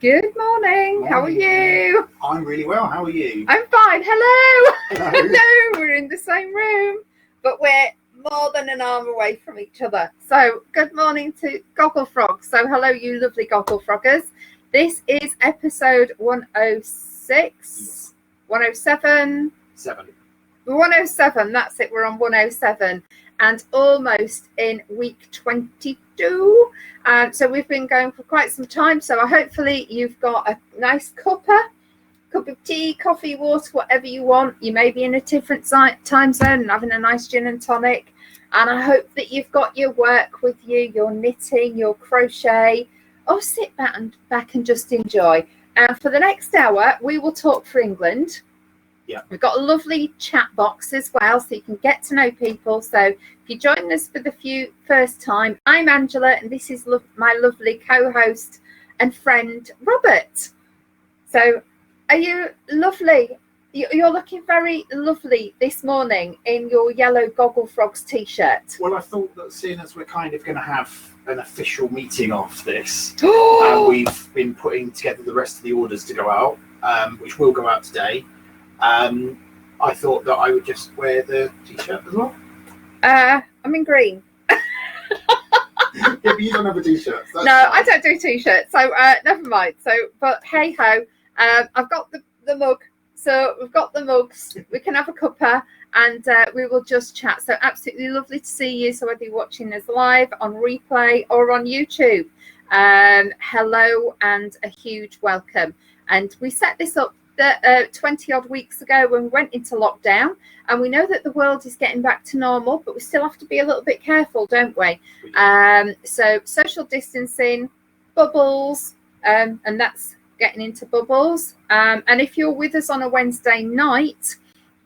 Good morning. How are you? I'm really well. How are you? I'm fine. Hello. Hello. Hello. We're in the same room, but we're more than an arm away from each other. So good morning to Gogglefrogs. So hello, you lovely Gogglefroggers. This is episode 106, 107. 107, that's it. We're on 107 and almost in week 22. So we've been going for quite some time. So hopefully you've got a nice cup of tea, coffee, water, whatever you want. You may be in a different time zone and having a nice gin and tonic. And I hope that you've got your work with you, your knitting, your crochet, or sit back and just enjoy. And for the next hour, we will talk for England. Yeah. We've got a lovely chat box as well, so you can get to know people. So if you join us for the first time, I'm Angela, and this is my lovely co-host and friend, Robert. So are you lovely? You're looking very lovely this morning in your yellow Gogglefrogs t-shirt. Well, I thought that seeing as we're kind of going to have an official meeting after this, and we've been putting together the rest of the orders to go out, which will go out today, I thought that I would just wear the t-shirt as well. I'm in green. Yeah, but you don't have a t-shirt. So no, I don't do t-shirts, so never mind. So, but hey ho, I've got the mug. So we've got the mugs. We can have a cuppa, and we will just chat. So absolutely lovely to see you. So whether you're watching us live, on replay, or on YouTube, hello and a huge welcome. And we set this up 20 odd weeks ago when we went into lockdown, and we know that the world is getting back to normal, but we still have to be a little bit careful, don't we? So social distancing, bubbles, and that's getting into bubbles. And if you're with us on a Wednesday night,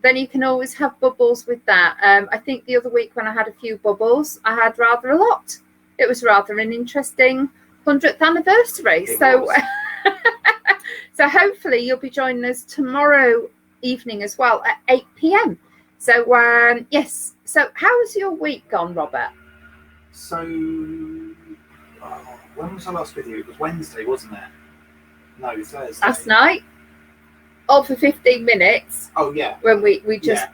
then you can always have bubbles with that. I think the other week when I had a few bubbles, I had rather a lot. It was rather an interesting 100th anniversary. So hopefully you'll be joining us tomorrow evening as well at 8 p.m. So yes. So how's your week gone, Robert? So when was I last with you? It was Wednesday, wasn't it? No, Thursday. Last night. All for 15 minutes. Oh yeah. When we just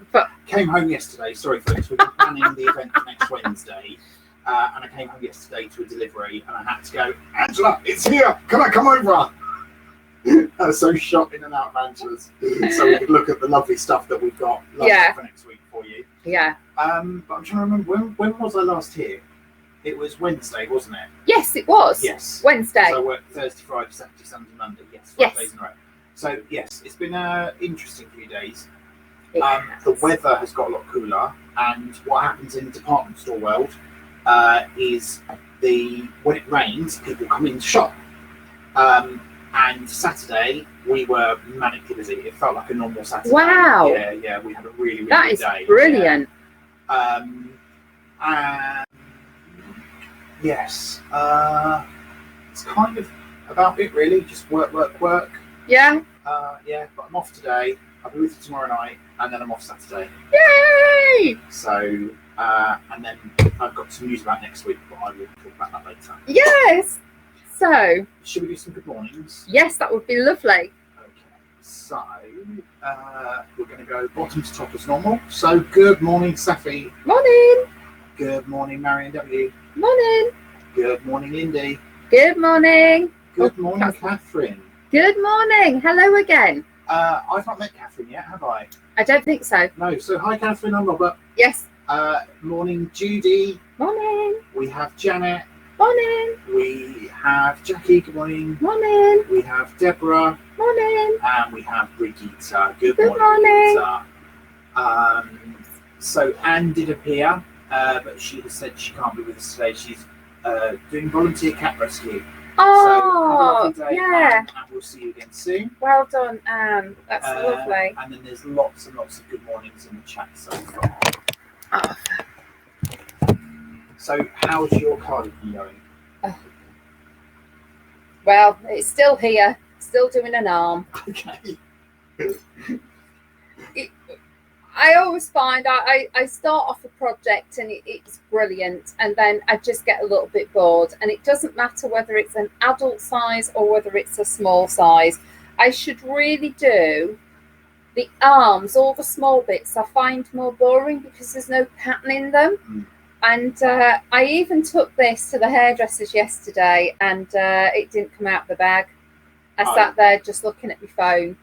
came home yesterday. Sorry folks, we've been planning the event for next Wednesday. And I came home yesterday to a delivery, and I had to go, Angela, it's here. Can I come over? I was so shot in and out of Angela's, so we could look at the lovely stuff that we've got for next week for you. Yeah. But I'm trying to remember, when was I last here? It was Wednesday, wasn't it? Yes, it was. Yes. Wednesday. So I worked Thursday, Friday, Saturday, Sunday, Monday. Yes, 5 days in a row. So yes, it's been an interesting few days. The weather has got a lot cooler, and what happens in the department store world is when it rains, people come in to shop. And Saturday we were manically busy. It felt like a normal Saturday. Wow. Yeah, we had a really good day. That is brilliant. Yeah. And yes, it's kind of about it really. Just work. Yeah. Yeah, but I'm off today. I'll be with you tomorrow night, and then I'm off Saturday. Yay! So, and then I've got some news about next week, but I will talk about that later. Yes. So, should we do some good mornings? Yes, that would be lovely. Okay, so we're going to go bottom to top as normal. So, good morning, Safi. Morning. Good morning, Marion W. Morning. Good morning, Lindy. Good morning. Good morning, Catherine. Good morning. Hello again. I've not met Catherine yet, have I? I don't think so. No. So, hi, Catherine. I'm Robert. Yes. Morning, Judy. Morning. We have Janet. Morning. We have Jackie. Good morning. Morning. We have Deborah. Morning. And we have Brigitte. Good morning. So Anne did appear, but she has said she can't be with us today. She's doing volunteer cat rescue. Oh, so have a lovely day, yeah. and we'll see you again soon. Well done, Anne. That's lovely. And then there's lots and lots of good mornings in the chat so far. Oh. So, how's your cardigan going? Oh. Well, it's still here, still doing an arm. Okay. I always find I start off a project and it's brilliant, and then I just get a little bit bored, and it doesn't matter whether it's an adult size or whether it's a small size. I should really do the arms, all the small bits. I find more boring because there's no pattern in them. And I even took this to the hairdressers yesterday, and it didn't come out of the bag. I sat there just looking at my phone,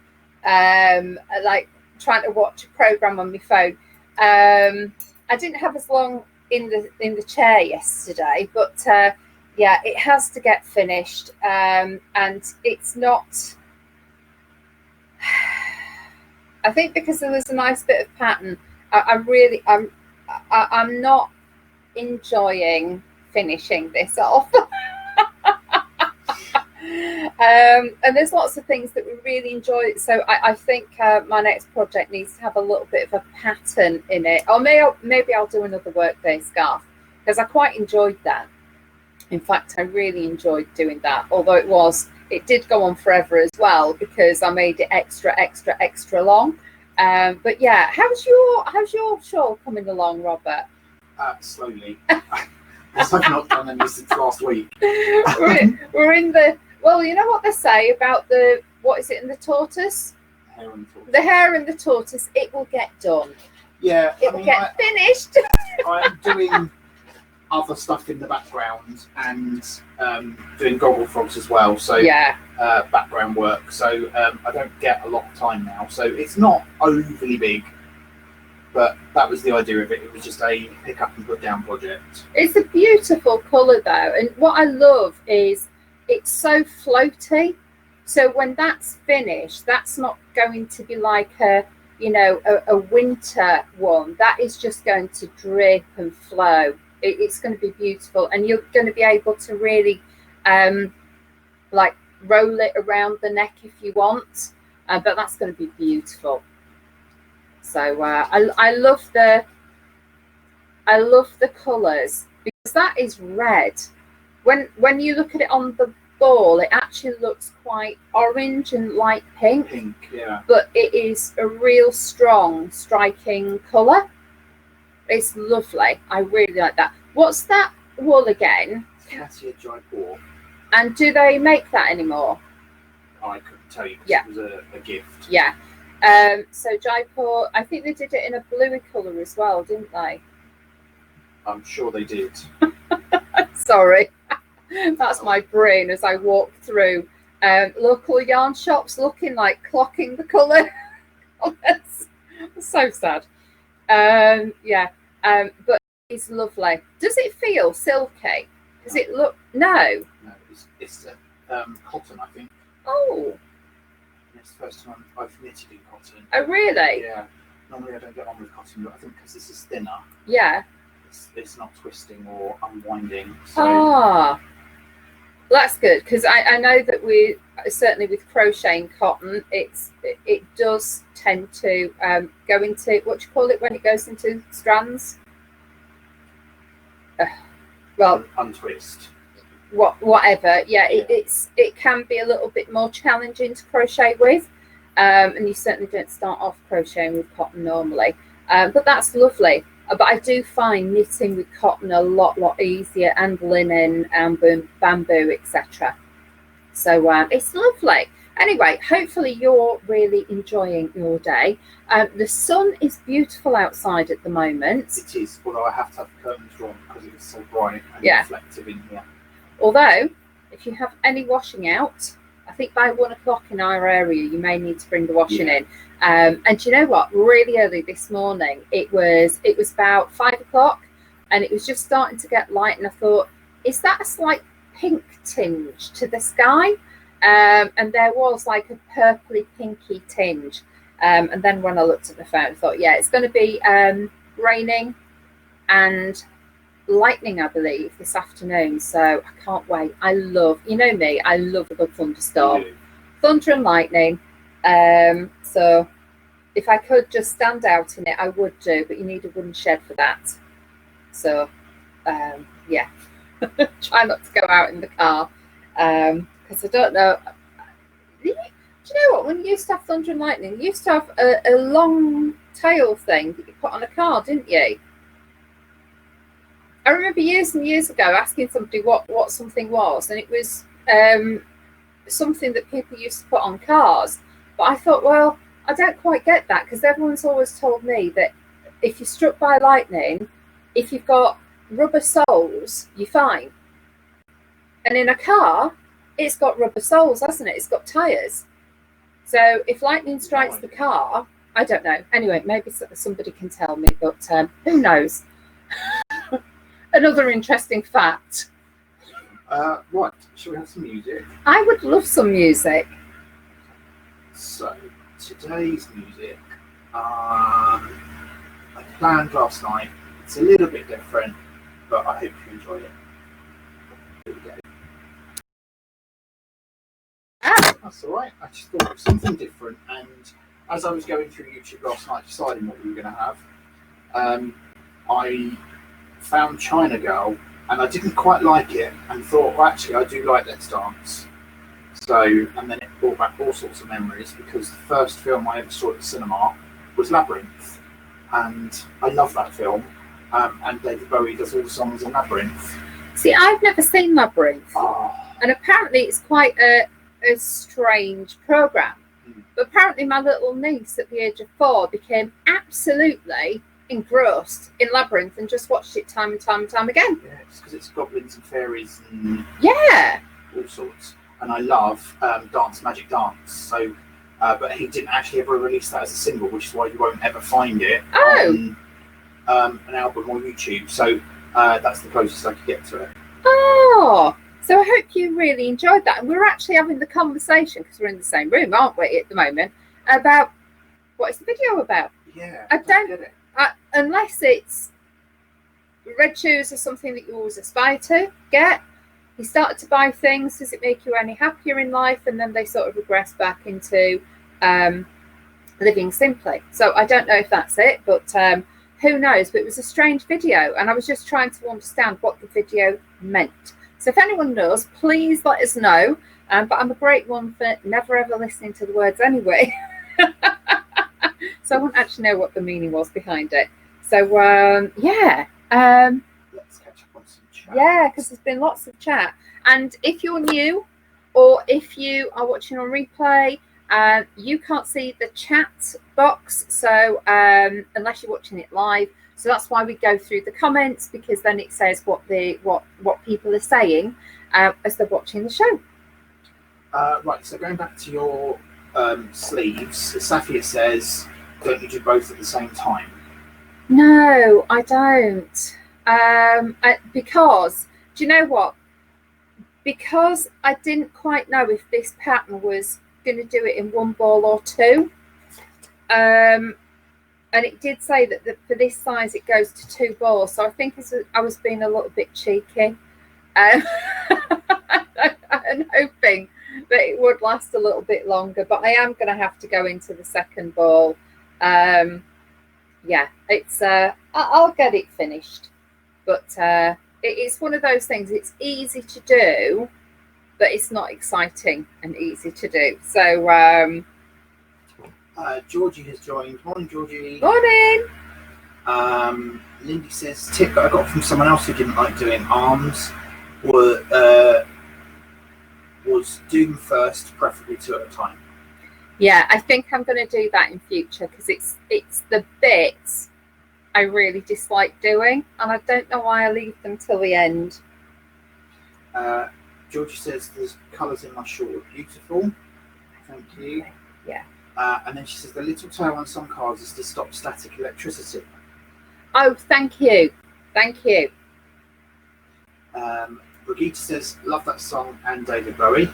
like trying to watch a program on my phone. I didn't have as long in the chair yesterday, but yeah, it has to get finished, and it's not. I think because there was a nice bit of pattern, I'm not enjoying finishing this off. And there's lots of things that we really enjoy. So I think my next project needs to have a little bit of a pattern in it. Or maybe I'll do another workday scarf, because I quite enjoyed that. In fact, I really enjoyed doing that, although it did go on forever as well, because I made it extra long. But yeah, how's your shawl coming along, Robert? Slowly. I've not done any since last week. we're in the, well, you know what they say about what is it in the tortoise? The hare and the tortoise. It will get done. Yeah, it will get finished. I'm doing other stuff in the background and doing Gogglefrogs as well. So yeah, background work. So I don't get a lot of time now. So it's not overly big. But that was the idea of it. It was just a pick up and put down project. It's a beautiful colour though. And what I love is it's so floaty. So when that's finished, that's not going to be like a winter one. That is just going to drip and flow. It's going to be beautiful. And you're going to be able to really like roll it around the neck if you want. But that's going to be beautiful. So I love the colours, because that is red. When you look at it on the ball, it actually looks quite orange and light pink. Pink, yeah. But it is a real strong, striking colour. It's lovely. I really like that. What's that wool again? Cassia Jaipur. And do they make that anymore? I couldn't tell you, because it was a gift. Yeah. So Jaipur, I think they did it in a bluey colour as well, didn't they? I'm sure they did. Sorry, that's my brain as I walk through local yarn shops, looking like clocking the colour. So sad. But it's lovely. Does it feel silky? Does it look? No. No, it's cotton, I think. Oh. It's the first time I've knitted in cotton. Oh, really? Yeah. Normally I don't get on with cotton, but I think because this is thinner. Yeah. It's not twisting or unwinding. So. That's good, because I know that we certainly with crocheting cotton, it does tend to go into, what do you call it when it goes into strands? Untwist. Whatever, it can be a little bit more challenging to crochet with, and you certainly don't start off crocheting with cotton normally, but that's lovely. But I do find knitting with cotton a lot easier, and linen and bamboo, etc. So it's lovely. Anyway, hopefully you're really enjoying your day. The sun is beautiful outside at the moment. It is, although I have to have the curtains drawn because it's so bright and reflective in here. Although, if you have any washing out, I think by 1 o'clock in our area, you may need to bring the washing in. And do you know what? Really early this morning, it was about 5 o'clock, and it was just starting to get light. And I thought, is that a slight pink tinge to the sky? And there was like a purpley pinky tinge. And then when I looked at the phone, I thought, yeah, it's going to be raining and lightning, I believe, this afternoon. So I can't wait. I love, you know me, I love a good thunderstorm. Thunder and lightning. So if I could just stand out in it, I would do, but you need a wooden shed for that. So yeah, try not to go out in the car, because I don't know. Do Do you know what? When you used to have thunder and lightning, you used to have a long tail thing that you put on a car, didn't you? I remember years and years ago asking somebody what something was, and it was something that people used to put on cars. But I thought, well, I don't quite get that, because everyone's always told me that if you're struck by lightning, if you've got rubber soles, you're fine. And in a car, it's got rubber soles, hasn't it? It's got tyres. So if lightning strikes the car, I don't know. Anyway, maybe somebody can tell me, but who knows? Another interesting fact. Right, shall we have some music? I would love some music. So, today's music, I planned last night. It's a little bit different, but I hope you enjoy it. Here we go. That's all right. I just thought of something different, and as I was going through YouTube last night deciding what we were going to have, I found China Girl, and I didn't quite like it, and thought, well, actually, I do like Let's Dance. So, and then it brought back all sorts of memories, because the first film I ever saw at the cinema was Labyrinth, and I love that film. And David Bowie does all the songs in Labyrinth. See, I've never seen Labyrinth, Oh. and apparently it's quite a strange programme. But apparently my little niece at the age of 4 became absolutely engrossed in Labyrinth and just watched it time and time and time again. Yeah, it's because it's goblins and fairies and all sorts. And I love Magic Dance. So, but he didn't actually ever release that as a single, which is why you won't ever find it on an album or YouTube. So that's the closest I could get to it. Oh, so I hope you really enjoyed that. And we're actually having the conversation, because we're in the same room, aren't we, at the moment, about what is the video about. Yeah, I don't get it. Unless it's red shoes or something that you always aspire to get. You started to buy things. Does it make you any happier in life? And then they sort of regress back into living simply. So I don't know if that's it, but who knows? But it was a strange video, and I was just trying to understand what the video meant. So if anyone knows, please let us know. But I'm a great one for never ever listening to the words anyway. So I wouldn't actually know what the meaning was behind it. So yeah. Let's catch up on some chat. Yeah, because there's been lots of chat. And if you're new, or if you are watching on replay, you can't see the chat box. So unless you're watching it live. So that's why we go through the comments, because then it says what people are saying as they're watching the show. Right, so going back to your sleeves, Safia says, don't you do both at the same time? No, I don't. Because, do you know what? Because I didn't quite know if this pattern was going to do it in one ball or two. And it did say that for this size it goes to 2 balls. So I think I was being a little bit cheeky. And hoping that it would last a little bit longer. But I am going to have to go into the second ball. Yeah, it's I'll get it finished. But it's one of those things. It's easy to do, but it's not exciting and easy to do. So Georgie has joined. Morning, Georgie. Morning. Lindy says, tip that I got from someone else who didn't like doing arms was do them first, preferably 2 at a time. Yeah, I think I'm going to do that in future, because it's the bits I really dislike doing, and I don't know why I leave them till the end. Georgie says, there's colours in my short. Beautiful. Thank you. Yeah. And then she says, the little tail on some cars is to stop static electricity. Oh, thank you. Thank you. Brigitte says, love that song and David Bowie.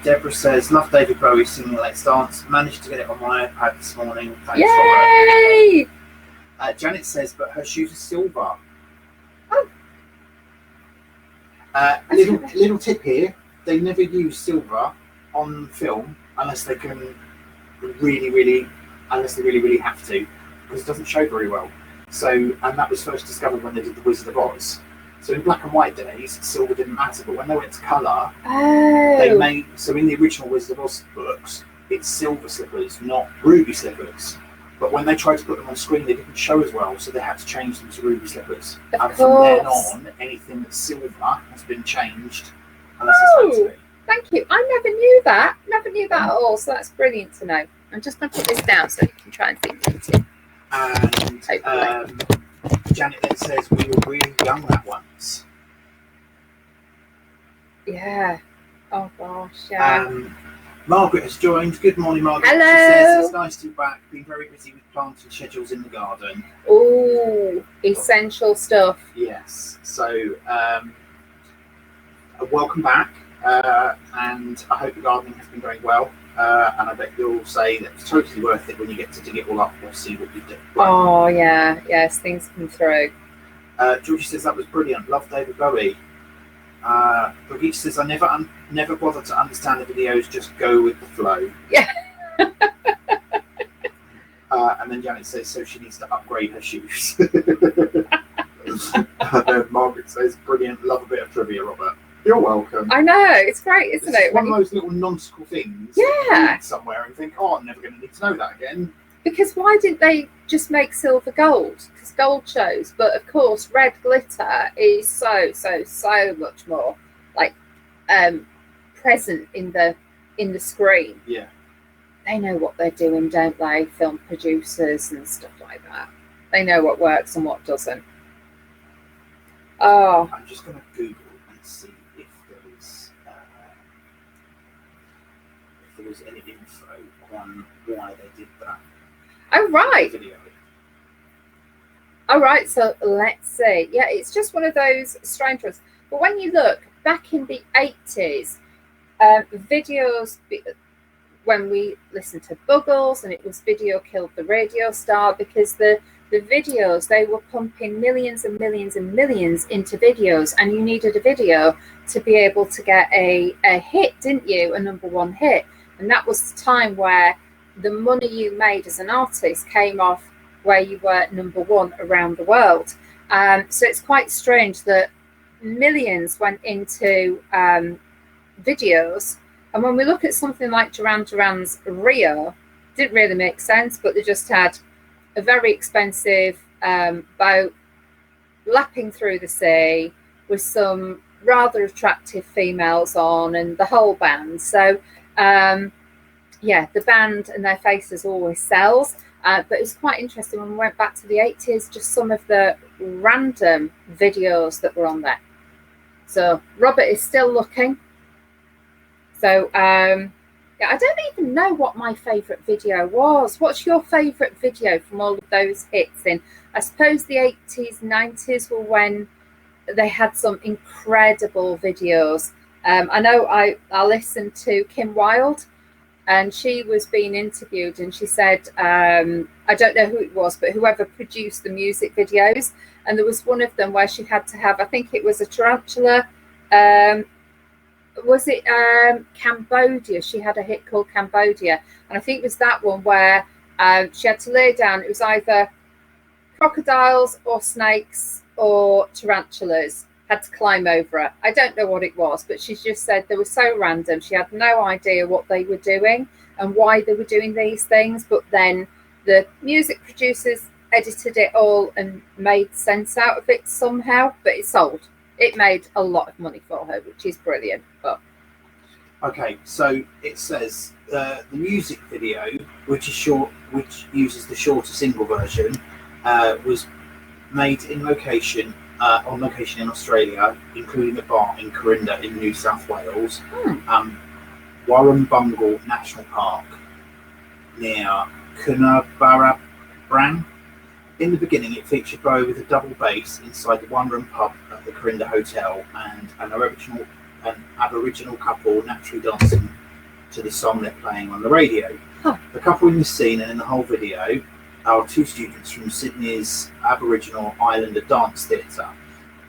Deborah says, love David Bowie singing Let's Dance. Managed to get it on my iPad this morning. Thanks. Yay! For it. Janet says, but her shoes are silver. Oh. Little tip here, they never use silver on film unless they can really have to, because it doesn't show very well. So, and that was first discovered when they did The Wizard of Oz. So in black and white days, silver didn't matter, but when they went to colour, Oh. they made, so in the original Wizard of Oz books, it's silver slippers, not ruby slippers. But when they tried to put them on screen, they didn't show as well, so they had to change them to ruby slippers. And from then on, anything that's silver has been changed, unless it's meant to be. Thank you. I never knew that. Never knew that at all. So that's brilliant to know. I'm just going to put this down so you can try and think it in. And Janet then says, we were really young that once. Yeah. Oh gosh, yeah. Margaret has joined. Good morning, Margaret. Hello. She says it's nice to be back. Been very busy with planting schedules in the garden. Oh, essential stuff. Yes. So, welcome back. And I hope the gardening has been going well. And I bet you'll say that it's totally worth it when you get to dig it all up or see what you do. Oh yeah, yes, things come through. Georgie says that was brilliant. Love David Bowie. Brigitte says I never bother to understand the videos, just go with the flow. Yeah. And then Janet says so she needs to upgrade her shoes. Margaret says brilliant. Love a bit of trivia, Robert. You're welcome. I know, it's great, isn't it? It's one of those little nonsensical things. Yeah. You read somewhere and think, oh, I'm never going to need to know that again. Because why didn't they just make silver gold? Because gold shows, but of course, red glitter is so much more like present in the screen. Yeah. They know what they're doing, don't they? Film producers and stuff like that. They know what works and what doesn't. Oh. I'm just going to Google and see if there was any info on why they did that. Oh, right. Video. All right, so let's see. Yeah, it's just one of those strange ones. But when you look back in the 80s, videos, when we listened to Buggles, and it was Video Killed the Radio Star, because the videos, they were pumping millions and millions and millions into videos, and you needed a video to be able to get a hit, didn't you? A #1 hit. And that was the time where the money you made as an artist came off where you were #1 around the world. So it's quite strange that millions went into videos. And when we look at something like Duran Duran's Rio, didn't really make sense, but they just had a very expensive boat lapping through the sea with some rather attractive females on and the whole band. So yeah, the band and their faces always sells. But it's quite interesting when we went back to the 80s, just some of the random videos that were on there. So Robert is still looking. So yeah, I don't even know what my favourite video was. What's your favourite video from all of those hits in? I suppose the 80s, 90s were when they had some incredible videos. I know I listened to Kim Wilde, and she was being interviewed, and she said, I don't know who it was, but whoever produced the music videos, and there was one of them where she had to have, I think it was a tarantula, was it Cambodia? She had a hit called Cambodia, and I think it was that one where she had to lay down, it was either crocodiles or snakes or tarantulas had to climb over her. I don't know what it was, but she just said they were so random. She had no idea what they were doing and why they were doing these things, but then the music producers edited it all and made sense out of it somehow, but it sold. It made a lot of money for her, which is brilliant. But okay, so it says the music video, which is short, which uses the shorter single version, was made in location on location in Australia, including a bar in Corinda in New South Wales, Warrumbungle National Park near Coonabarabran. In the beginning, it featured Bowie with a double bass inside the one-room pub at the Corinda Hotel, and an Aboriginal couple naturally dancing to the song they're playing on the radio. Huh. The couple in this scene and in the whole video are two students from Sydney's Aboriginal Islander Dance Theatre.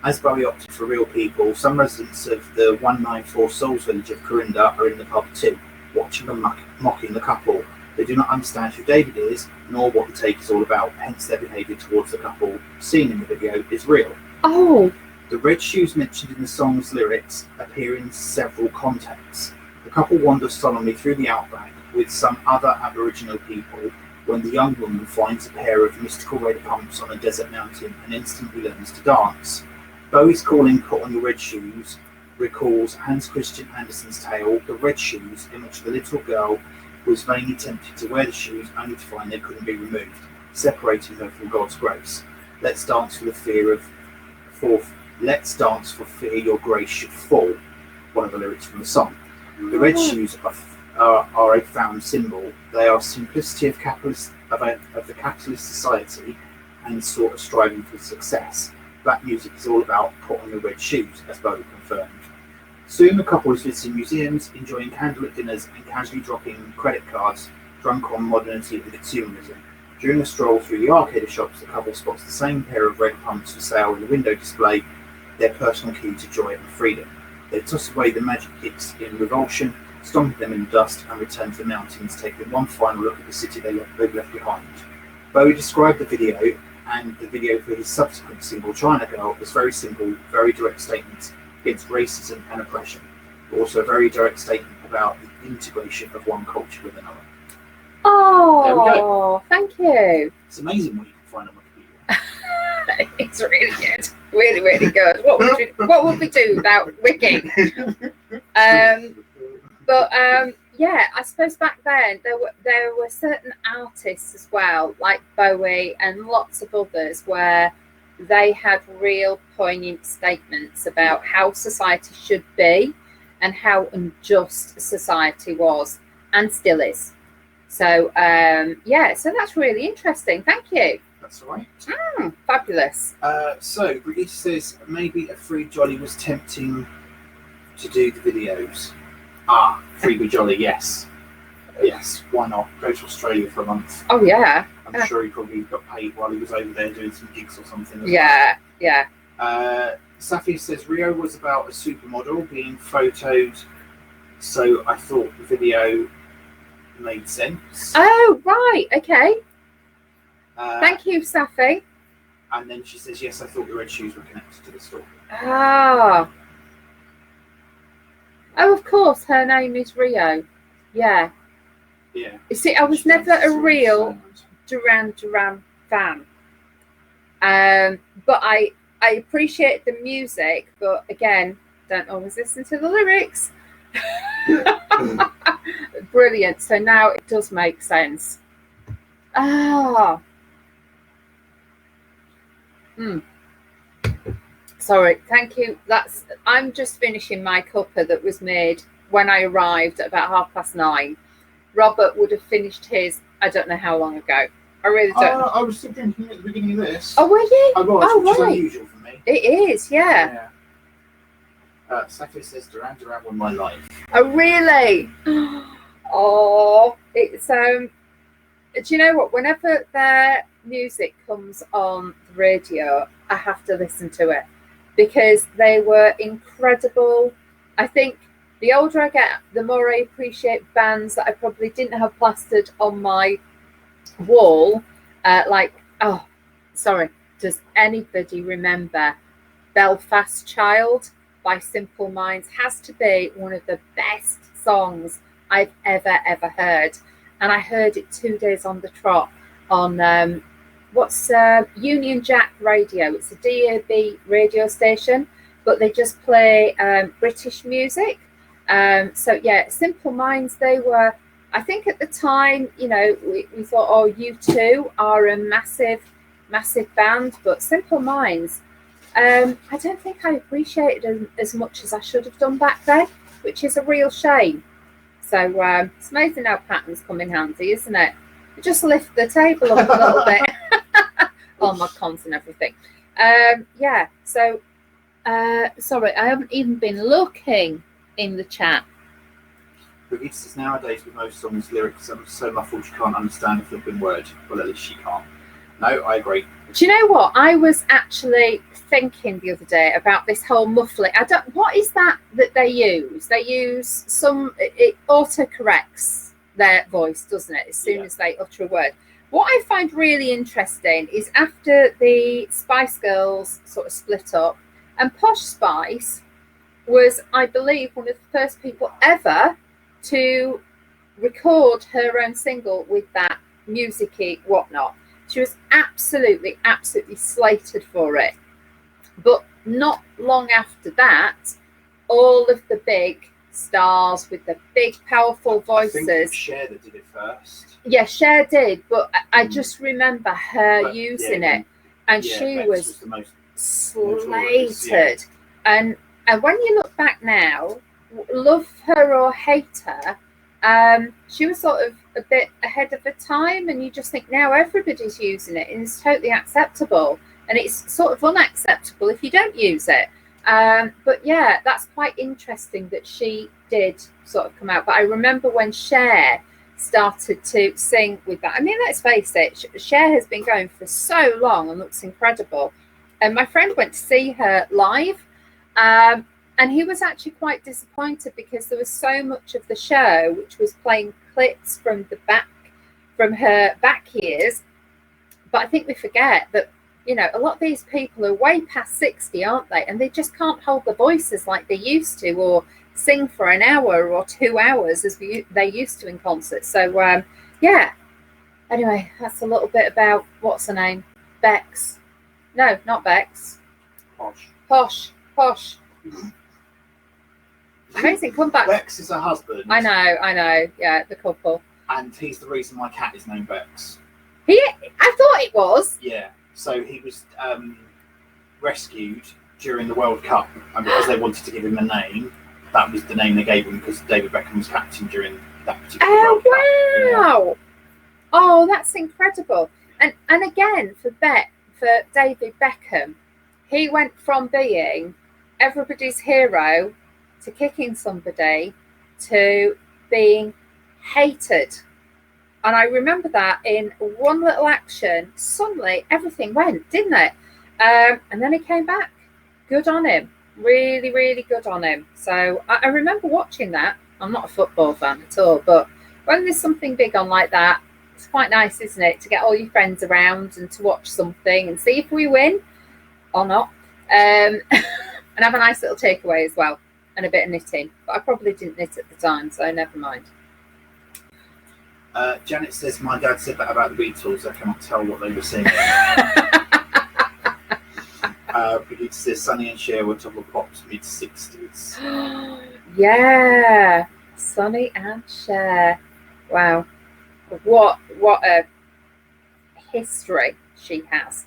As Bowie opted for real people, some residents of the 194 Souls village of Corinda are in the pub too, watching them mocking the couple. They do not understand who David is, nor what the take is all about, hence their behaviour towards the couple seen in the video is real. oh, The red shoes mentioned in the song's lyrics appear in several contexts. The couple wander solemnly through the outback with some other Aboriginal people when the young woman finds a pair of mystical red pumps on a desert mountain and instantly learns to dance. Bowie's calling "Put on Your Red Shoes" recalls Hans Christian Andersen's tale "The Red Shoes," in which the little girl was vainly tempted to wear the shoes only to find they couldn't be removed, separating her from God's grace. Let's dance for fear your grace should fall, one of the lyrics from the song. The red shoes are a found symbol. They are simplicity of the capitalist society and sort of striving for success. Black music is all about putting the red shoes, as Bowie confirmed. Soon the couple is visiting museums, enjoying candlelit dinners and casually dropping credit cards, drunk on modernity and consumerism. During a stroll through the arcade of shops, the couple spots the same pair of red pumps for sale in the window display, their personal key to joy and freedom. They toss away the magic kicks in revulsion, stomping them in the dust, and return to the mountains, taking one final look at the city they've left behind. Bowie described the video and the video for his subsequent single China Girl as very simple, very direct statements against racism and oppression, but also a very direct statement about the integration of one culture with another. Oh, thank you. It's amazing what you can find on Wikipedia. It's really good, really, really good. What would we do without Wiki? Yeah, I suppose back then there were certain artists as well, like Bowie and lots of others, where they had real poignant statements about how society should be and how unjust society was and still is. So so that's really interesting. Thank you. That's all right. Fabulous. So Brigitte says maybe a free jolly was tempting to do the videos. Free with jolly, yes. Yes, why not? Go to Australia for a month. Oh yeah. I'm sure he probably got paid while he was over there doing some gigs or something. Yeah. Safi says Rio was about a supermodel being photoed, so I thought the video made sense. Oh right, okay. Thank you, Safi. And then she says, yes, I thought the red shoes were connected to the story. Oh, of course, her name is Rio. Yeah. Yeah. You see, I was never a real Duran Duran fan. But I appreciate the music, but again, don't always listen to the lyrics. Brilliant. So now it does make sense. Sorry, thank you. I'm just finishing my cuppa that was made when I arrived at about 9:30. Robert would have finished his, I don't know how long ago. I really don't know. I was still drinking at the beginning of this. Oh, were you? I was, which is unusual for me. It is, yeah. Safi says Duran Duran won my life. Oh, really? Oh, it's do you know what? Whenever their music comes on the radio, I have to listen to it because they were incredible. I think the older I get, the more I appreciate bands that I probably didn't have plastered on my wall. Does anybody remember Belfast Child by Simple Minds? Has to be one of the best songs I've ever heard. And I heard it 2 days on the trot on Union Jack Radio. It's a DAB radio station, but they just play British music. Simple Minds, they were, I think at the time, we thought, U2 are a massive band, but Simple Minds, I don't think I appreciated as much as I should have done back then, which is a real shame. So it's amazing how patterns come in handy, isn't it? You just lift the table up a little bit. All my cons and everything. Sorry, I haven't even been looking in the chat. Brigitte says nowadays with most songs, lyrics are so muffled you can't understand a flipping word. Well, at least she can't. No, I agree. Do you know what? I was actually thinking the other day about this whole muffling. What is that they use? They use it autocorrects their voice, doesn't it? As soon as they utter a word. What I find really interesting is after the Spice Girls sort of split up, And Posh Spice was, I believe, one of the first people ever to record her own single with that music-y whatnot. She was absolutely slated for it. But not long after that, all of the big stars with the big, powerful voices. I think it was Cher that did it first. Yeah, Cher did, but I just remember her using it, and she was the most slated. And when you look back now, love her or hate her, she was sort of a bit ahead of her time, and you just think now everybody's using it, and it's totally acceptable, and it's sort of unacceptable if you don't use it. But yeah, that's quite interesting that she did sort of come out. But I remember when Cher started to sing with that. I mean, let's face it, Cher has been going for so long and looks incredible. And my friend went to see her live, and he was actually quite disappointed because there was so much of the show which was playing clips from her back years. But I think we forget that, you know, a lot of these people are way past 60, aren't they? And they just can't hold the voices like they used to, or sing for an hour or 2 hours as they used to in concerts. So, yeah. Anyway, that's a little bit about, what's her name? Bex. No, not Bex. Posh. Amazing comeback. Bex is her husband. I know. Yeah, the couple. And he's the reason my cat is named Bex. I thought it was. Yeah. So he was rescued during the World Cup, and because they wanted to give him a name, that was the name they gave him, because David Beckham was captain during that particular World Cup. Wow! Yeah. Oh, that's incredible. And again, for David Beckham, he went from being everybody's hero to kicking somebody to being hated. And I remember that in one little action, suddenly everything went, didn't it? And then he came back. Good on him. Really, really good on him. So I remember watching that. I'm not a football fan at all, but when there's something big on like that, it's quite nice, isn't it? To get all your friends around and to watch something and see if we win or not. And have a nice little takeaway as well. And a bit of knitting. But I probably didn't knit at the time, so never mind. Janet says, my dad said that about the Beatles. I cannot tell what they were singing. Brigitte says, Sonny and Cher were top of Pop's mid-60s. Yeah. Sonny and Cher. Wow. What a history she has.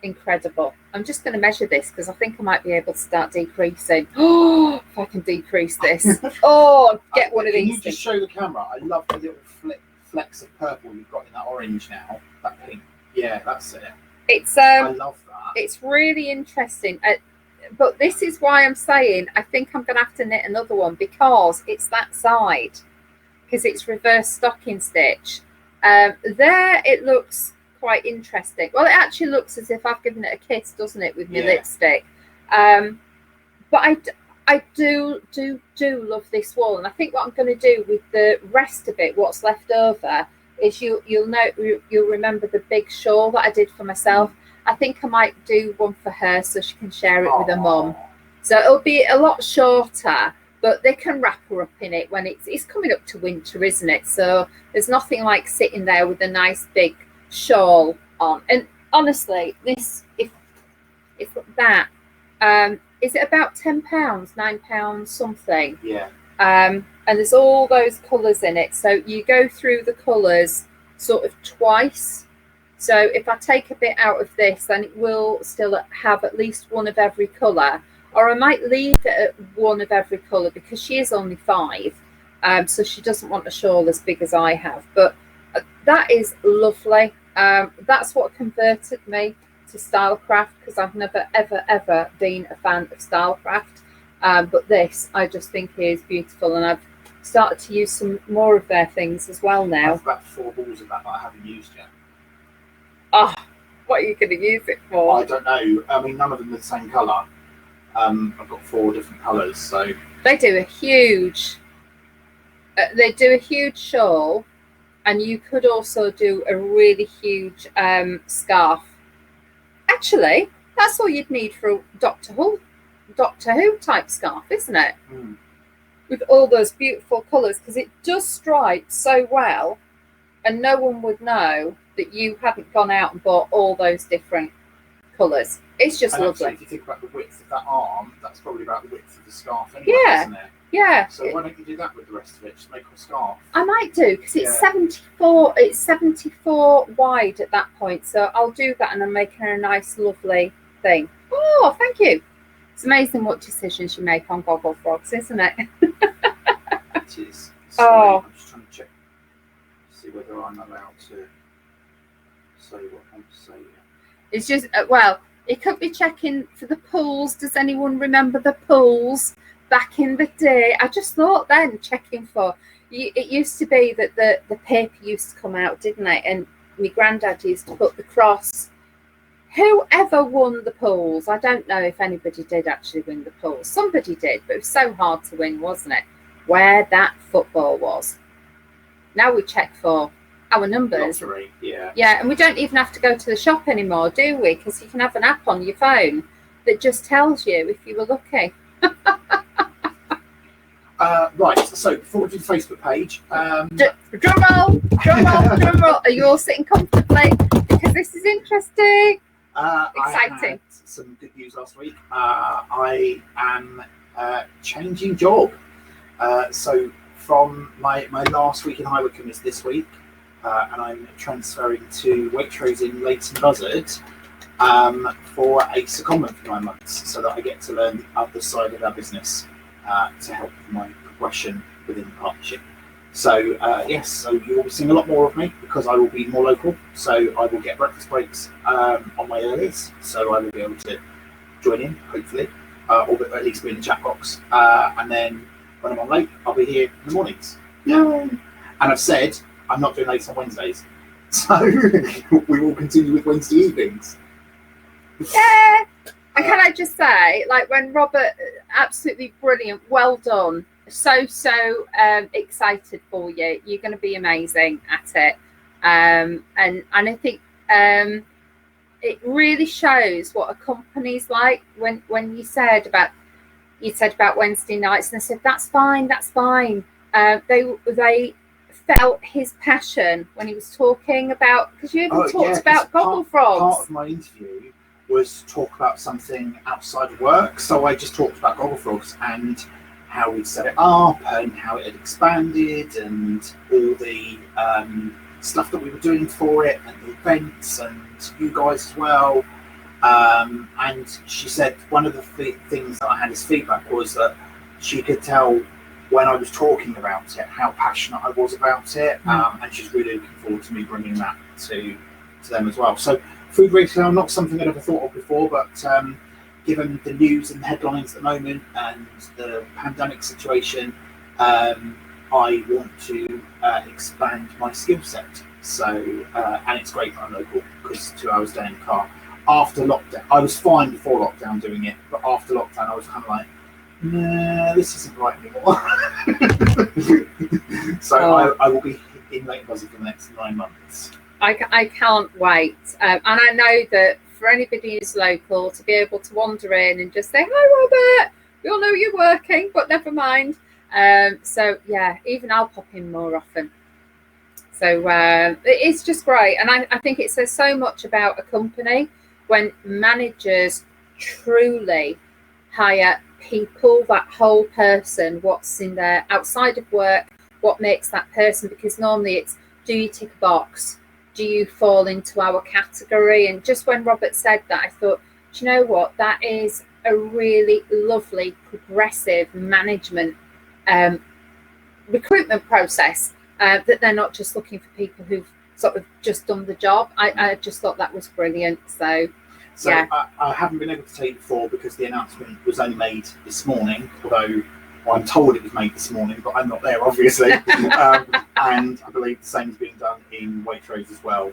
Incredible. I'm just going to measure this because I think I might be able to start decreasing. Oh, if I can decrease this. Oh, get one of these. Can you just show the camera? I love the little flecks of purple you've got in that orange now. That pink. Yeah, that's it. I love that. It's really interesting. But this is why I'm saying I think I'm going to have to knit another one, because it's that side. Because it's reverse stocking stitch. There it looks quite interesting. Well, it actually looks as if I've given it a kiss, doesn't it, with my lipstick? But I do love this wool, and I think what I'm going to do with the rest of it, what's left over, is you'll remember the big shawl that I did for myself. I think I might do one for her so she can share it with her mum. So it'll be a lot shorter, but they can wrap her up in it when it's coming up to winter, isn't it? So there's nothing like sitting there with a nice big shawl on. And honestly, this if that is it about £10, £9 something? Yeah. And there's all those colours in it, so you go through the colours sort of twice. So if I take a bit out of this, then it will still have at least one of every colour, or I might leave it at one of every colour because she is only 5, so she doesn't want a shawl as big as I have. But that is lovely. That's what converted me to Stylecraft, because I've never ever been a fan of Stylecraft, but this I just think is beautiful, and I've started to use some more of their things as well now. I've got 4 balls of that I haven't used yet. Oh, what are you going to use it for? I don't know. I mean, none of them are the same colour. I've got 4 different colours, so they do a huge shawl, and you could also do a really huge scarf. Actually, That's all you'd need for a Doctor Who type scarf, isn't it? Mm. With all those beautiful colours, because it does stripe so well, and no one would know that you hadn't gone out and bought all those different colours. It's just and lovely. Actually, if you think about the width of that arm, that's probably about the width of the scarf anyway, isn't it? Yeah. So why don't you do that with the rest of it? Just make a scarf. I might do, because it's 74. It's 74 wide at that point. So I'll do that, and I'm making a nice, lovely thing. Oh, thank you. It's amazing what decisions you make on Gogglefrogs, isn't it? It is. Sorry, I'm just trying to check, see whether I'm allowed to say what I'm saying. It's just it could be checking for the pools. Does anyone remember the pools back in the day? I just thought then checking for. It used to be that the paper used to come out, didn't it? And my granddad used to put the cross. Whoever won the pools, I don't know if anybody did actually win the pools. Somebody did, but it was so hard to win, wasn't it? Where that football was. Now we check for our numbers. Lottery, yeah. Yeah, and we don't even have to go to the shop anymore, do we? Because you can have an app on your phone that just tells you if you were lucky. Right, so before we do the Facebook page... Drum roll. Are you all sitting comfortably? Because this is interesting. Exciting. I had some good news last week. I am changing job. So from my last week in High Wycombe is this week, and I'm transferring to Waitrose in Leighton Buzzard for a secondment for 9 months, so that I get to learn the other side of our business to help with my progression within the partnership. So yes, so you will be seeing a lot more of me because I will be more local. So I will get breakfast breaks on my earliest, so I will be able to join in, hopefully, or at least be in the chat box. And then when I'm on late, I'll be here in the mornings. Yay! And I've said I'm not doing late on Wednesdays, so we will continue with Wednesday evenings. Yeah. And can I just say, like, when Robert, absolutely brilliant, well done. So excited for you. You're going to be amazing at it, and I think it really shows what a company's like. When you said about Wednesday nights, and I said that's fine. They felt his passion when he was talking about, because you even talked about Gogglefrogs. Part of my interview was talk about something outside of work, so I just talked about Gogglefrogs and how we'd set it up and how it had expanded and all the stuff that we were doing for it and the events and you guys as well. And she said one of the things that I had as feedback was that she could tell when I was talking about it how passionate I was about it, and she's really looking forward to me bringing that to them as well. So food retail, not something I'd ever thought of before, but given the news and the headlines at the moment and the pandemic situation, I want to expand my skill set. So, and it's great that I'm local because 2 hours down in the car. After lockdown, I was fine before lockdown doing it, but after lockdown, I was kind of like, nah, this isn't right anymore. So I will be in Leighton Buzzard for the next 9 months. I can't wait. And I know that for anybody who's local, to be able to wander in and just say, hi, Robert, we all know you're working, but never mind. So, yeah, even I'll pop in more often. So it's just great. And I think it says so much about a company when managers truly hire people, that whole person, what's in there outside of work, what makes that person, because normally it's, do you tick a box? Do you fall into our category? And just when Robert said that, I thought, do you know what? That is a really lovely, progressive management recruitment process, that they're not just looking for people who've sort of just done the job. I just thought that was brilliant. So yeah. I haven't been able to tell you before because the announcement was only made this morning, although I'm told it was made this morning, but I'm not there, obviously. And I believe the same is being done in Waitrose as well,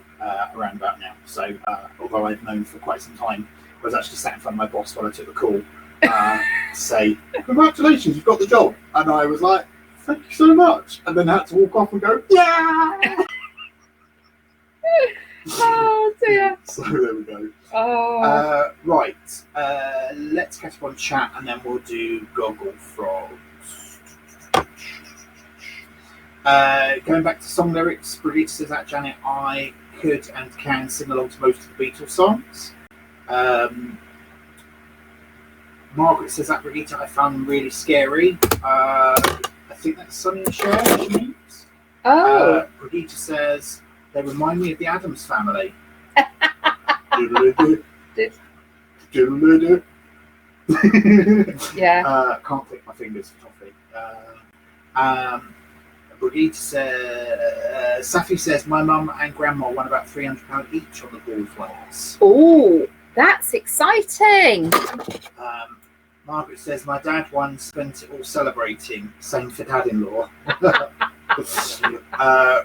around about now. So, although I've known for quite some time, I was actually sat in front of my boss while I took the call to say, congratulations, you've got the job. And I was like, thank you so much. And then had to walk off and go, yeah! Oh dear. So there we go. Oh. Right. Let's catch up on chat and then we'll do Gogglefrogs. Going back to song lyrics, Brigitte says that Janet, I could and can sing along to most of the Beatles songs. Margaret says that Brigitte I found really scary. I think that's Sonny and Cher she means. Oh. Brigitte says they remind me of the Addams Family. Yeah. Can't click my fingers for toffee. Brigitte says, Safi says my mum and grandma won about £300 each on the balls once. Oh, that's exciting. Margaret says my dad once spent it all celebrating. Same for dad-in-law.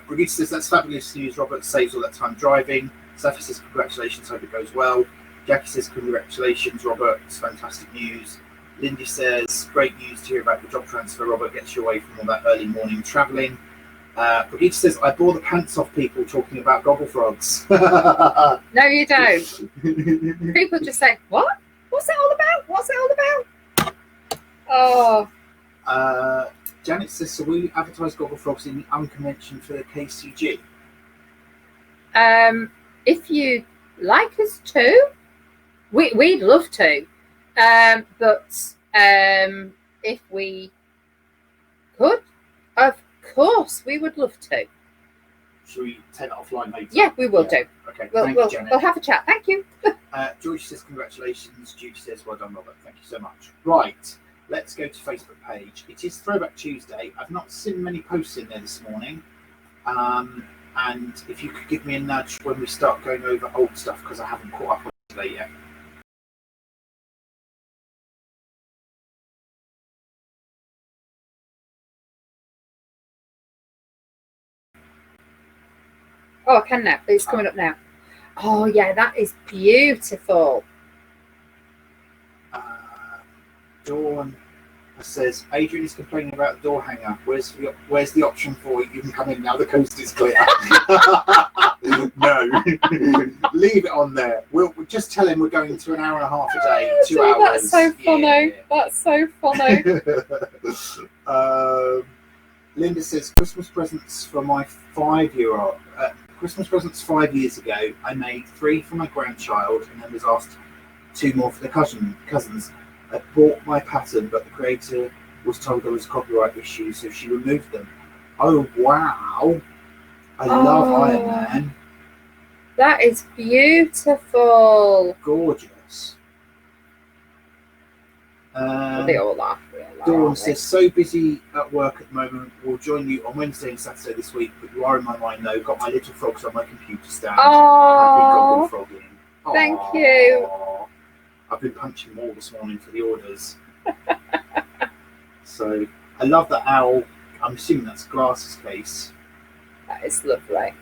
Brigitte says that's fabulous news. Robert saves all that time driving. Safi says congratulations, hope it goes well. Jackie says congratulations, Robert, it's fantastic news. Lindy says great news to hear about the job transfer. Robert gets you away from all that early morning travelling. Brigitte says I bore the pants off people talking about Gogglefrogs. No, you don't. People just say, what? What's it all about? What's it all about? Oh. Janet says, so we advertise Gogglefrogs in the unconvention for the KCG? If you'd like us to, we'd love to. But if we could, of course, we would love to. Should we take that offline later? Yeah, we will do. Okay, We'll have a chat. Thank you. George says congratulations. Judy says well done, Robert. Thank you so much. Right, let's go to Facebook page. It is Throwback Tuesday. I've not seen many posts in there this morning. And if you could give me a nudge when we start going over old stuff, because I haven't caught up on it today yet. Oh, I can now. It's coming up now. Oh, yeah, that is beautiful. Dawn says Adrian is complaining about the door hanger. Where's the option for it? You can come in now. The coast is clear. No, leave it on there. We'll just tell him we're going to an hour and a half a day, 2 hours. That's so funny. Yeah. That's so funny. Linda says Christmas presents for my 5-year-old. Christmas presents 5 years ago. I made 3 for my grandchild, and then was asked 2 more for the cousins. I bought my pattern, but the creator was told there was copyright issues, so she removed them. Oh wow! I love Iron Man. That is beautiful. Gorgeous. They all are. Dawn says, so busy at work at the moment. We'll join you on Wednesday and Saturday this week, but you are in my mind though. Got my little frogs on my computer stand. Oh, thank you. I've been punching them all this morning for the orders. So I love that owl. I'm assuming that's Glass's case. That is lovely.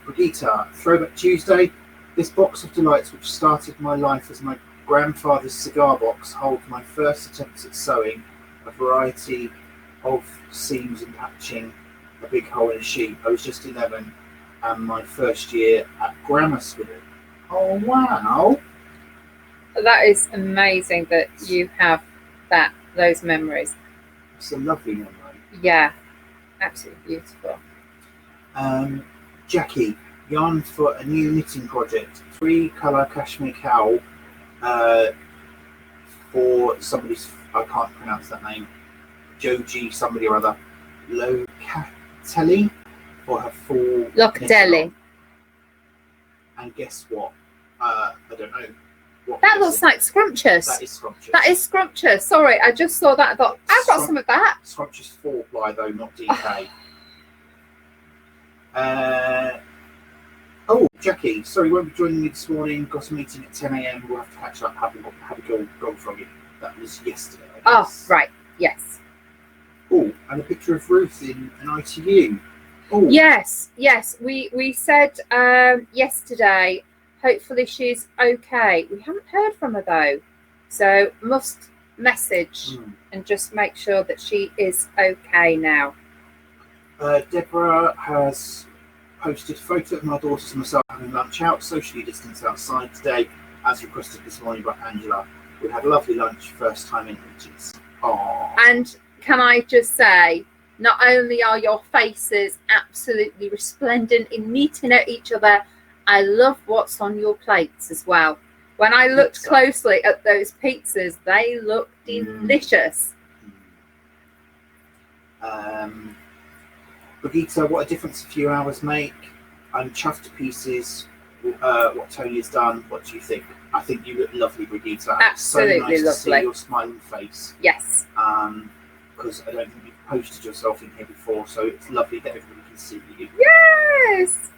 Brigitte, Throwback Tuesday. This box of delights, which started my life as my grandfather's cigar box, holds my first attempts at sewing, a variety of seams and patching a big hole in a sheet. I was just 11 and my first year at grammar school. Oh wow! That is amazing that you have those memories. It's a lovely memory. Yeah, absolutely beautiful. Jackie, yarn for a new knitting project. 3-colour cashmere cowl for somebody's, I can't pronounce that name, Joji somebody or other, Locatelli for her full Locatelli. And guess what? I don't know. That looks like scrumptious. That is scrumptious. That is scrumptious. Sorry, I just saw that. I thought, I've got some of that. Scrumptious 4-ply though, not DK. Jackie, sorry, won't be joining you this morning. Got a meeting at 10 a.m. We'll have to catch up. Have a go from you. That was yesterday. Oh, right. Yes. Oh, and a picture of Ruth in an ITU. Oh. Yes. We said yesterday, hopefully she's okay. We haven't heard from her though. So must message and just make sure that she is okay now. Deborah has posted a photo of my daughters and myself having lunch out, socially distanced outside today, as requested this morning by Angela. We had a lovely lunch, first time in ages. Aww. And can I just say, not only are your faces absolutely resplendent in meeting at each other, I love what's on your plates as well. When I looked closely at those pizzas, they look delicious. Brigitte, what a difference a few hours make. I'm chuffed to pieces what Tony has done. What do you think? I think you look lovely, Brigitte. Absolutely so nice lovely. To see your smiling face. Yes. Because I don't think you've posted yourself in here before, so it's lovely that everybody can see you. Yes.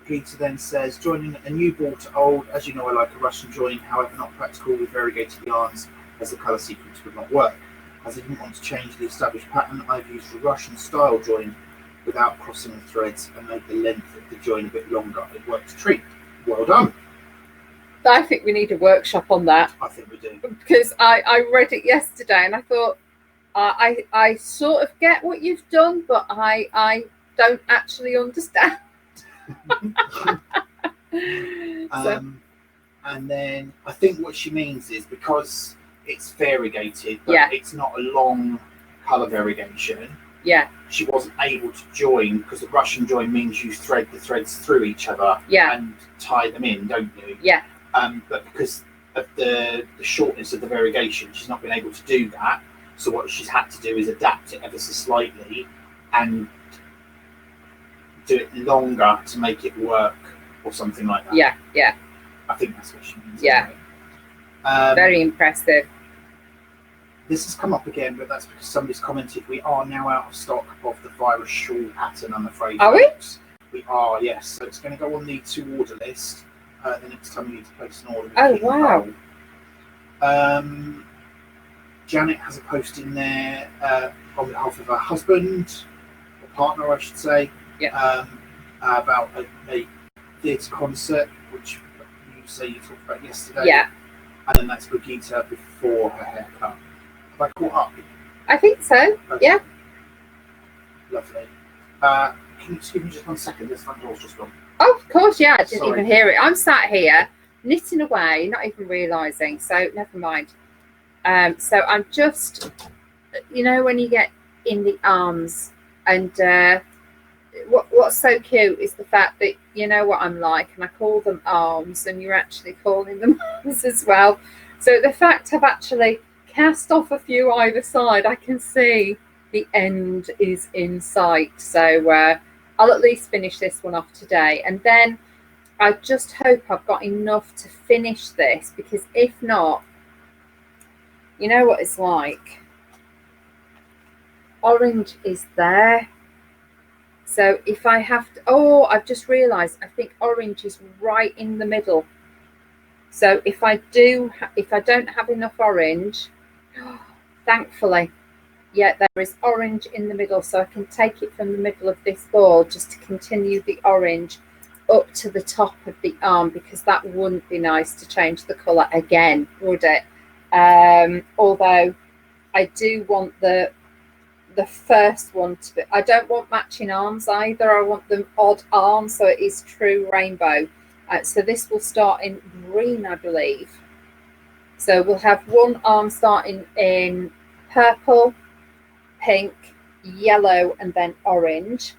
Brigitte then says, joining a new ball to old. As you know, I like a Russian join, however not practical with variegated yarns, as the colour sequence would not work. As I didn't want to change the established pattern, I've used a Russian style join without crossing the threads and made the length of the join a bit longer. It worked a treat. Well done. I think we need a workshop on that. I think we do. Because I read it yesterday and I thought, I sort of get what you've done, but I don't actually understand. And then I think what she means is because it's variegated, but it's not a long colour variegation. Yeah. She wasn't able to join because the Russian join means you thread the threads through each other and tie them in, don't you? Yeah. But because of the shortness of the variegation, she's not been able to do that. So what she's had to do is adapt it ever so slightly and do it longer to make it work or something like that. Yeah, yeah. I think that's what she means. Yeah. Anyway. Very impressive. This has come up again, but that's because somebody's commented we are now out of stock of the virus shawl pattern, I'm afraid. Are we? We are, yes. So it's going to go on the to-order list the next time we need to place an order. Oh, wow. Janet has a post in there on behalf of her husband, or partner, I should say, about a theatre concert, which you say you talked about yesterday. Yeah. And then that's Brigitte before her haircut. Have I caught up? I think so. Okay. Yeah. Lovely. Can you just give me just 1 second? This front door's just gone. Oh, of course, yeah. I didn't even hear it. I'm sat here knitting away, not even realising. So never mind. So I'm just, you know, when you get in the arms, and what's so cute is the fact that you know what I'm like, and I call them arms, and you're actually calling them arms as well. So the fact I've actually cast off a few either side, I can see the end is in sight. So I'll at least finish this one off today, and then I just hope I've got enough to finish this, because if not, you know what it's like. Orange is there. So if I have to, I've just realised, I think orange is right in the middle. So if I don't have enough orange, thankfully, there is orange in the middle, so I can take it from the middle of this ball just to continue the orange up to the top of the arm, because that wouldn't be nice to change the colour again, would it? Although I do want the first one to be, I don't want matching arms either. I want them odd arms, so it is true rainbow. So this will start in green, I believe. So we'll have one arm starting in purple, pink, yellow, and then orange.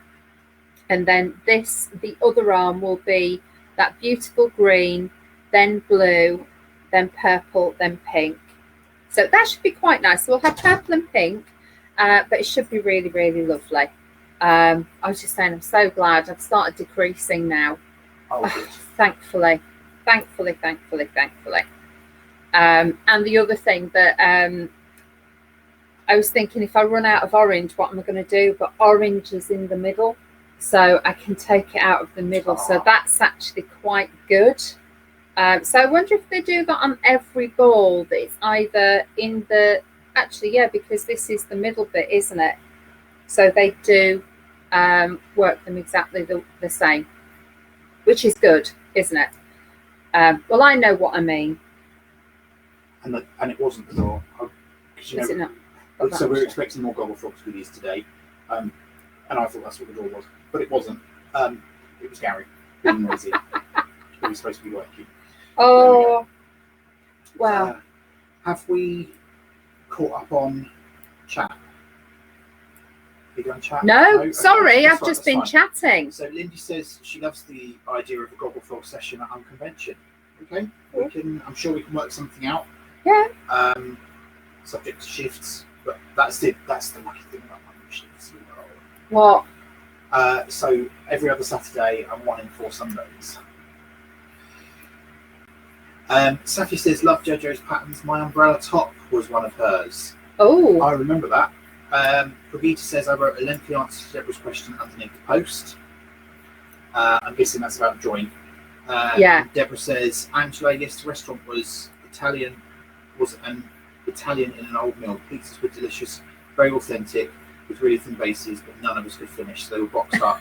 And then the other arm will be that beautiful green, then blue, then purple, then pink. So that should be quite nice. So we'll have purple and pink, but it should be really, really lovely. I was just saying, I'm so glad I've started decreasing now. Thankfully. And the other thing that I was thinking, if I run out of orange, what am I going to do? But orange is in the middle, so I can take it out of the middle. So that's actually quite good. So I wonder if they do that on every ball, that it's either in the, actually, yeah, because this is the middle bit, isn't it? So they do work them exactly the same, which is good, isn't it? Well, I know what I mean. And it wasn't the door. Is it not? So we're expecting more Gogglefrogs goodies today. And I thought that's what the door was, but it wasn't. It was Gary being noisy. He was supposed to be working. Oh, wow. Have we caught up on chat? Are you on chat? No, sorry, okay, I've just been chatting. So Lindy says she loves the idea of a Gogglefrog session at Unconvention. Okay, we can. I'm sure we can work something out. Yeah. Subject to shifts, but that's the lucky thing about my shifts. What? So every other Saturday and 1 in 4 Sundays. Safi says, love JoJo's patterns. My umbrella top was one of hers. Oh. I remember that. Pravita says, I wrote a lengthy answer to Deborah's question underneath the post. I'm guessing that's about join. Yeah. Deborah says, Angela, yes, the restaurant was Italian in an old mill. Pizzas were delicious, very authentic, with really thin bases, but none of us could finish. So they were boxed up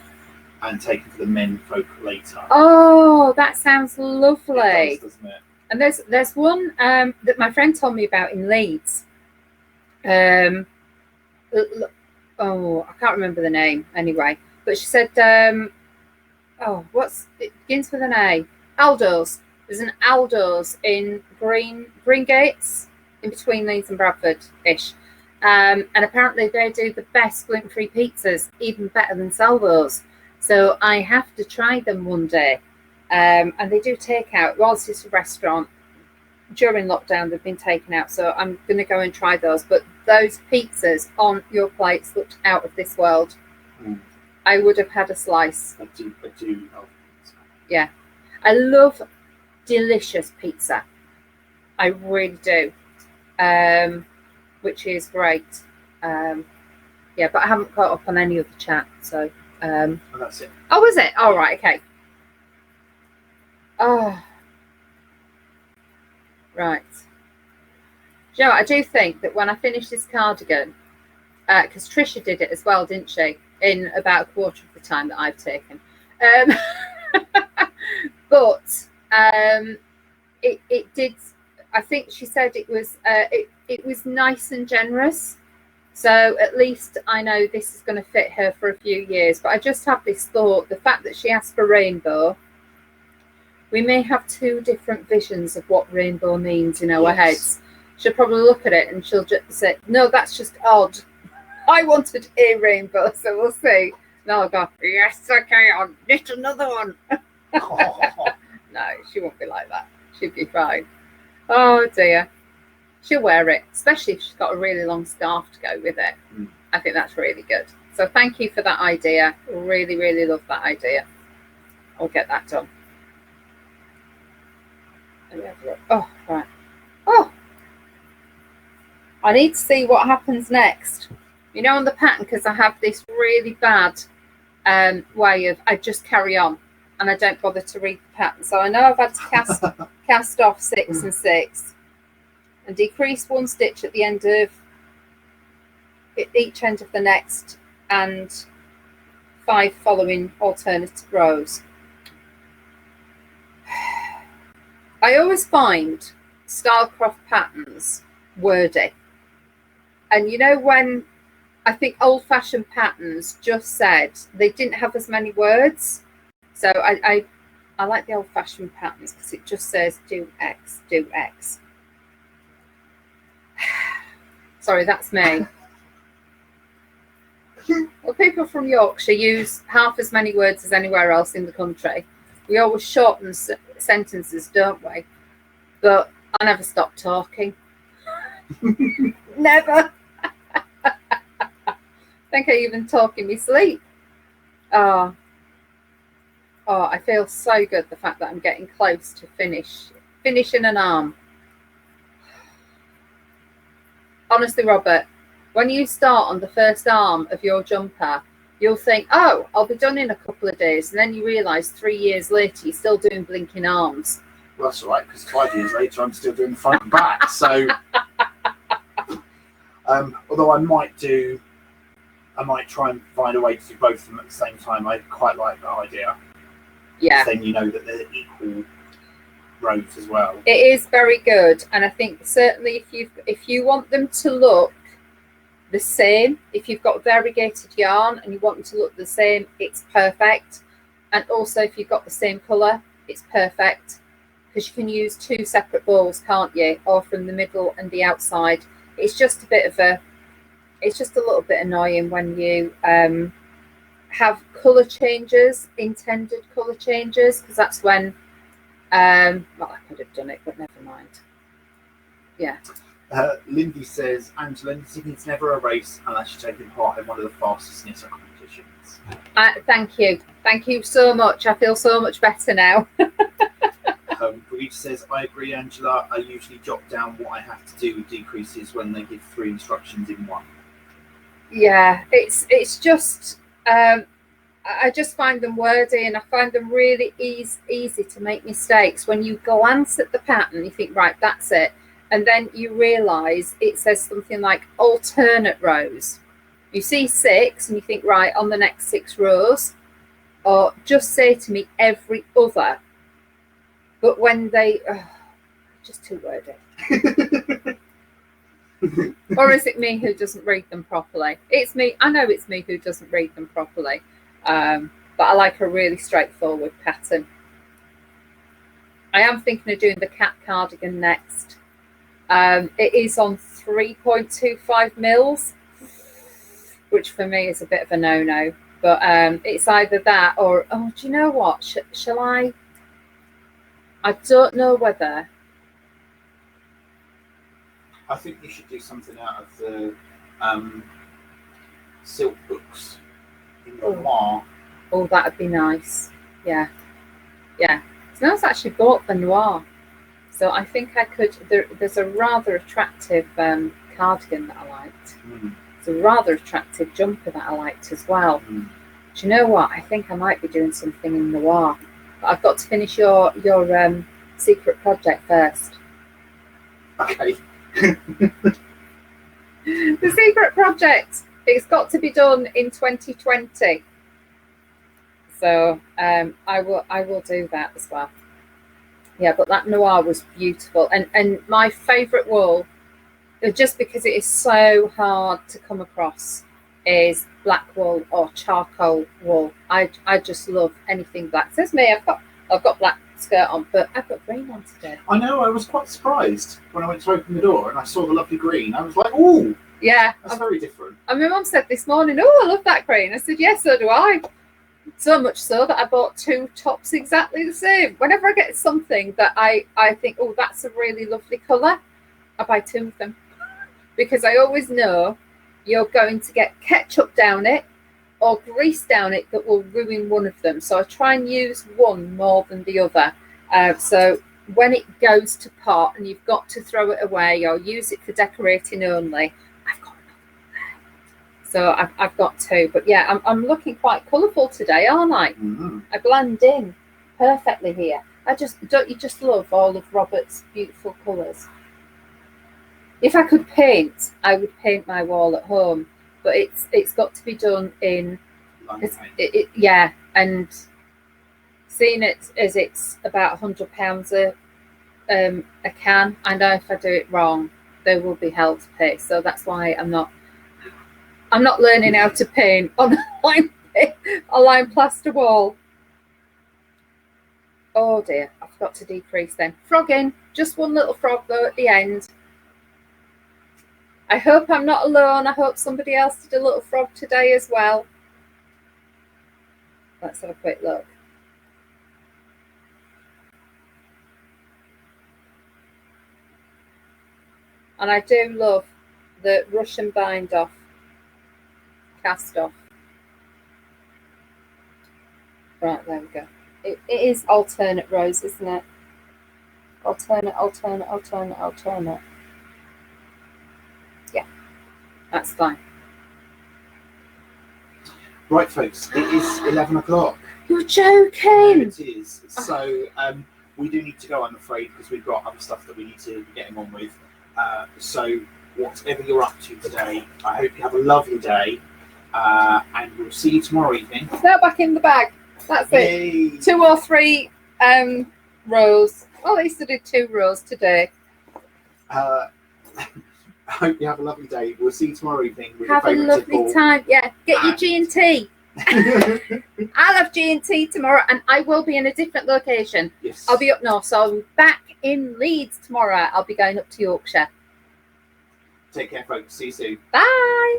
and taken for the men folk later. Oh, that sounds lovely. It does, doesn't it? And there's one that my friend told me about in Leeds. I can't remember the name anyway. But she said, it begins with an A. Aldo's. There's an Aldo's in Green Gates, in between Leeds and Bradford-ish. And apparently they do the best gluten-free pizzas, even better than Salvo's. So I have to try them one day. And they do takeout. Whilst it's a restaurant, during lockdown they've been taken out. So I'm going to go and try those. But those pizzas on your plates looked out of this world. Mm. I would have had a slice. I do love pizza. Yeah. I love delicious pizza. I really do. Which is great. Yeah, but I haven't caught up on any of the chat. So that's it. Oh, was it? All right, okay. Oh, right. Joe, I do think that when I finish this cardigan, because Trisha did it as well, didn't she? In about a quarter of the time that I've taken. But it did. I think she said it was nice and generous. So at least I know this is going to fit her for a few years. But I just have this thought: the fact that she asked for rainbow, we may have 2 different visions of what rainbow means in our heads. She'll probably look at it and she'll just say, "No, that's just odd. I wanted a rainbow, so we'll see." And I'll go, "Yes, okay, I'll knit another one." No, she won't be like that. She'll be fine. Oh dear. She'll wear it, especially if she's got a really long scarf to go with it. Mm. I think that's really good. So thank you for that idea. Really, really love that idea. I'll get that done. Oh, right. Oh, I need to see what happens next. You know, on the pattern, because I have this really bad way of, I just carry on and I don't bother to read the pattern. So I know I've had to cast off 6 and 6 and decrease 1 stitch at the end of each end of the next and 5 following alternative rows. I always find Stylecraft patterns wordy. And you know, when I think old-fashioned patterns just said they didn't have as many words. So I like the old-fashioned patterns because it just says do X, do X. Sorry, that's me. Well, people from Yorkshire use half as many words as anywhere else in the country. We always shorten sentences, don't we? But I never stop talking. Never. I think I even talk in my sleep. Oh, I feel so good, the fact that I'm getting close to finishing an arm. Honestly, Robert, when you start on the first arm of your jumper, you'll think, oh, I'll be done in a couple of days. And then you realise 3 years later, you're still doing blinking arms. Well, that's all right, because 5 years later, I'm still doing the front and back. So, although I might try and find a way to do both of them at the same time. I quite like that idea. Yeah. Then you know that they're equal rows as well. It is very good, and I think certainly if you want them to look the same. If you've got variegated yarn and you want them to look the same, it's perfect. And also if you've got the same colour, it's perfect, because you can use 2 separate balls, can't you? Or from the middle and the outside. It's just a little bit annoying when you have colour changes, intended colour changes, because that's when well, I could have done it, but never mind. Yeah. Lindy says, Angela, knitting is never a race unless you're taking part in one of the fastest knitter competitions. Thank you so much. I feel so much better now. Brigitte says, I agree, Angela. I usually jot down what I have to do with decreases when they give 3 instructions in one. Yeah, it's just I just find them wordy, and I find them really easy to make mistakes. When you glance at the pattern, you think, right, that's it, and then you realise it says something like alternate rows. You see 6 and you think, right, on the next 6 rows, or just say to me every other. But when they just too wordy. Or is it me who doesn't read them properly? It's me. I know it's me who doesn't read them properly. But I like a really straightforward pattern. I am thinking of doing the cat cardigan next. It is on 3.25 mils, which for me is a bit of a no-no. But it's either that or, oh, do you know what? Shall I? I don't know whether. I think you should do something out of the silk books in the noir. Oh, that would be nice. Yeah. Yeah. So I've actually bought the noir. So I think I could. There's a rather attractive cardigan that I liked. It's a rather attractive jumper that I liked as well. Do you know what? I think I might be doing something in noir. But I've got to finish your secret project first. Okay. The secret project. It's got to be done in 2020. So I will do that as well. Yeah, but that noir was beautiful, and my favourite wool, just because it is so hard to come across, is black wool or charcoal wool. I just love anything black. Says me, I've got black skirt on, but I've got green on today. I know. I was quite surprised when I went to open the door and I saw the lovely green. I was like, "Oh, yeah, that's very different." And my mum said this morning, "Oh, I love that green." I said, "Yes, so do I." So much so that I bought 2 tops exactly the same. Whenever I get something that I think, oh, that's a really lovely colour, I buy 2 of them, because I always know you're going to get ketchup down it or grease down it that will ruin one of them. So I try and use one more than the other. So when it goes to pot and you've got to throw it away or use it for decorating only, I've got another one there. So I've got 2. But yeah, I'm looking quite colourful today, aren't I? I blend in perfectly here. Don't you just love all of Robert's beautiful colours? If I could paint, I would paint my wall at home, but it's got to be done in yeah, and seeing it as it's about £100 a can, I know if I do it wrong, there will be hell to pay. So that's why I'm not learning how to paint on a lime plaster wall. Oh dear, I forgot to decrease then. Frog in, just one little frog though at the end. I hope I'm not alone. I hope somebody else did a little frog today as well. Let's have a quick look. And I do love the Russian bind off, cast off. Right, there we go. It is alternate rows, isn't it? Alternate. Yeah, that's fine. Right, folks, it is 11 o'clock. You're joking! No, it is. So we do need to go, I'm afraid, because we've got other stuff that we need to get on with. So whatever you're up to today, I hope you have a lovely day, and we'll see you tomorrow evening. They're back in the bag. That's Yay. it. 2 or 3 rows. Well, at least I did 2 rows today. I hope you have a lovely day. We'll see you tomorrow evening. With Have a lovely time. Yeah, get your G&T. I'll have G&T tomorrow, and I will be in a different location. Yes. I'll be up north, so I'll be back in Leeds tomorrow. I'll be going up to Yorkshire. Take care, folks. See you soon. Bye.